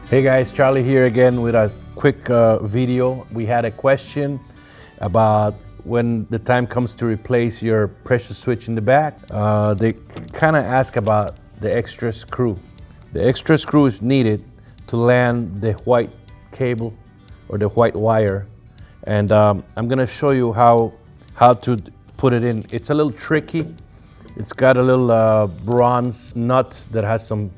Hey guys, Charlie here again with a quick video. We had a question about when the time comes to replace your pressure switch in the back. They kind of ask about the extra screw. The extra screw is needed to land the white cable or the white wire, and I'm gonna show you how to put it in. It's a little tricky. It's got a little bronze nut that has some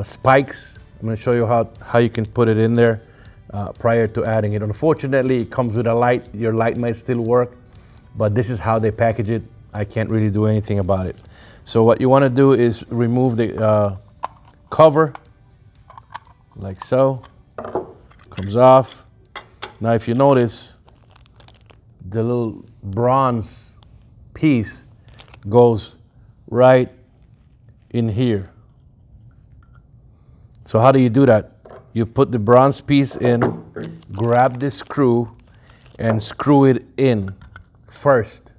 spikes. I'm going to show you how you can put it in there prior to adding it. Unfortunately, it comes with a light. Your light might still work, but this is how they package it. I can't really do anything about it. So what you want to do is remove the cover, like so. Comes off. Now if you notice, the little bronze piece goes right in here. So how do you do that? You put the bronze piece in, grab the screw, and screw it in first,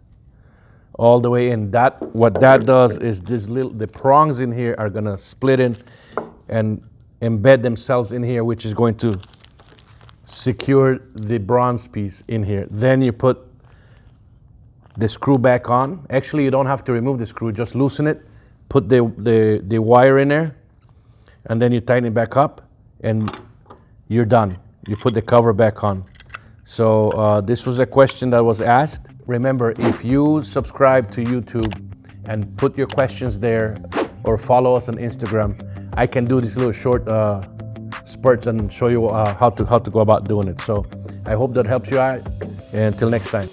all the way in. What that does is the prongs in here are gonna split in and embed themselves in here, which is going to secure the bronze piece in here. Then you put the screw back on. Actually, you don't have to remove the screw, just loosen it, put the wire in there, and then you tighten it back up, and you're done. You put the cover back on. So this was a question that was asked. Remember, if you subscribe to YouTube and put your questions there, or follow us on Instagram, I can do these little short spurts and show you how to go about doing it. So I hope that helps you out, and until next time.